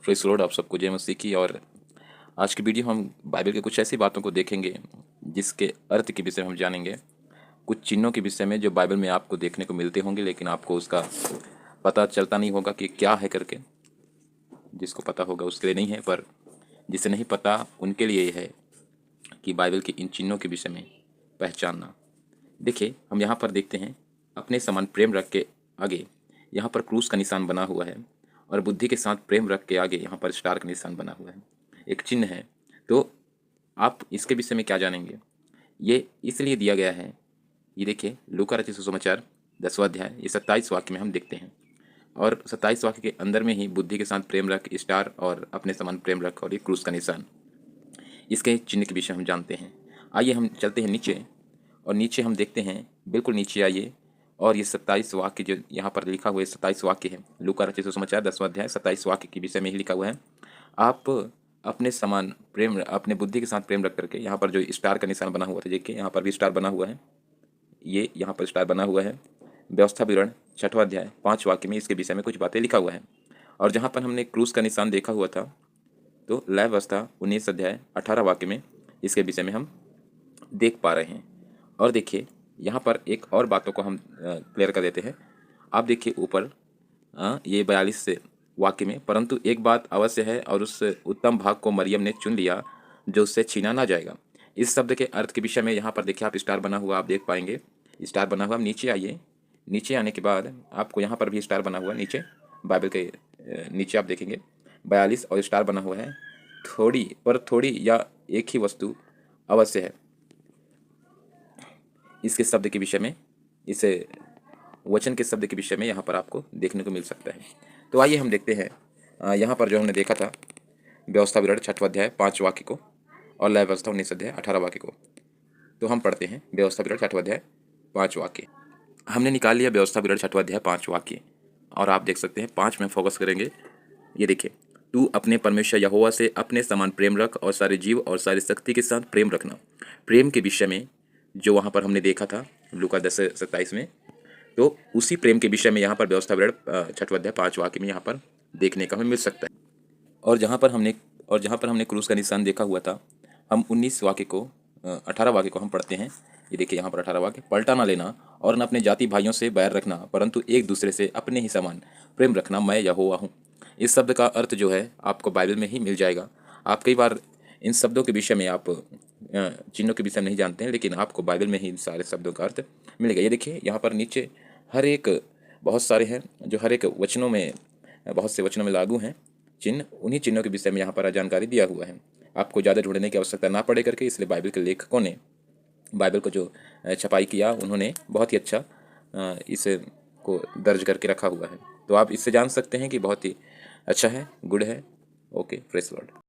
Praise Lord, आप सबको जय मसीह की। और आज की वीडियो हम बाइबल के कुछ ऐसी बातों को देखेंगे जिसके अर्थ के विषय में हम जानेंगे, कुछ चिन्हों के विषय में जो बाइबल में आपको देखने को मिलते होंगे लेकिन आपको उसका पता चलता नहीं होगा कि क्या है करके। जिसको पता होगा उसके लिए नहीं है, पर जिसे नहीं पता उनके लिए ये है कि बाइबल के इन चिन्हों के विषय में पहचानना। देखिए, हम यहाँ पर देखते हैं अपने समान प्रेम रख के आगे यहाँ पर क्रूस का निशान बना हुआ है, और बुद्धि के साथ प्रेम रख के आगे यहाँ पर स्टार का निशान बना हुआ है, एक चिन्ह है। तो आप इसके विषय में क्या जानेंगे, ये इसलिए दिया गया है। ये देखिए, लूका रचित सुसमाचार 10वां अध्याय, ये 27 वाक्य में हम देखते हैं, और 27 वाक्य के अंदर में ही बुद्धि के साथ प्रेम रख, स्टार और अपने समान प्रेम रख और ये क्रूस का निशान, इसके चिन्ह के विषय हम जानते हैं। आइए हम चलते हैं नीचे, और नीचे हम देखते हैं, बिल्कुल नीचे आइए, और ये 27 वाक्य जो यहाँ पर लिखा हुआ है 27 वाक्य है। लूका रचित सुसमाचार 10वां अध्याय 27 वाक्य के विषय में ही लिखा हुआ है। आप अपने समान प्रेम, अपने बुद्धि के साथ प्रेम रख करके, यहाँ पर जो स्टार का निशान बना हुआ था, देखिए यहाँ पर भी स्टार बना हुआ है, ये यहाँ पर स्टार बना हुआ है। व्यवस्था विवरण 6वां अध्याय 5 वाक्य में इसके विषय में कुछ बातें लिखा हुआ है। और जहाँ पर हमने क्रूस का निशान देखा हुआ था, तो लय व्यवस्था 19 अध्याय 18 वाक्य में इसके विषय में हम देख पा रहे हैं। और देखिए, यहाँ पर एक और बातों को हम क्लियर कर देते हैं। आप देखिए ऊपर ये 42 वाक्य में, परंतु एक बात अवश्य है, और उस उत्तम भाग को मरियम ने चुन लिया जो उससे छीना ना जाएगा। इस शब्द के अर्थ के विषय में यहाँ पर देखिए, आप स्टार बना हुआ आप देख पाएंगे, स्टार बना हुआ। नीचे आइए, नीचे आने के बाद आपको यहाँ पर भी स्टार बना हुआ नीचे, बाइबल के नीचे आप देखेंगे 42 और स्टार बना हुआ है। थोड़ी या एक ही वस्तु अवश्य है, इसके शब्द के विषय में, इस वचन के शब्द के विषय में यहाँ पर आपको देखने को मिल सकता है। तो आइए हम देखते हैं यहाँ पर जो हमने देखा था, व्यवस्था विवरण 6वां अध्याय 5 वाक्य को, और लय व्यवस्था 19 अध्याय 18 वाक्य को। तो हम पढ़ते हैं व्यवस्था विवरण 6वां अध्याय 5 वाक्य। हमने निकाल लिया व्यवस्था विवरण 6वां अध्याय 5 वाक्य, और आप देख सकते हैं 5 में फोकस करेंगे। ये देखिए, तू अपने परमेश्वर यहोवा से अपने समान प्रेम रख और सारे जीव और सारी शक्ति के साथ प्रेम रखना। प्रेम के विषय में जो वहाँ पर हमने देखा था लूका 10:27 में, तो उसी प्रेम के विषय में यहाँ पर व्यवस्था विवरण 6वां अध्याय 5 वाक्य में यहाँ पर देखने का हमें मिल सकता है। और जहाँ पर हमने क्रूस का निशान देखा हुआ था, हम 19 वाक्य को 18 वाक्य को हम पढ़ते हैं। ये देखिए यहाँ पर 18 वाक्य, पलटा ना लेना और न अपने जाति भाइयों से बैर रखना, परंतु एक दूसरे से अपने ही समान प्रेम रखना, मैं यहोवा हूँ। इस शब्द का अर्थ जो है आपको बाइबल में ही मिल जाएगा। आप कई बार इन शब्दों के विषय में, आप चिन्हों के विषय में नहीं जानते हैं, लेकिन आपको बाइबल में ही इन सारे शब्दों का अर्थ मिलेगा। ये देखिए यहाँ पर नीचे हर एक, बहुत सारे हैं जो हर एक वचनों में, बहुत से वचनों में लागू हैं चिन्ह। उन्हीं चिन्हों के विषय में यहाँ पर जानकारी दिया हुआ है। आपको ज़्यादा ढूंढने की आवश्यकता ना पड़े करके, इसलिए बाइबल के लेखकों ने, बाइबल को जो छपाई किया, उन्होंने बहुत ही अच्छा इस को दर्ज करके रखा हुआ है। तो आप इससे जान सकते हैं कि बहुत ही अच्छा है, गुड है। Okay, praise Lord.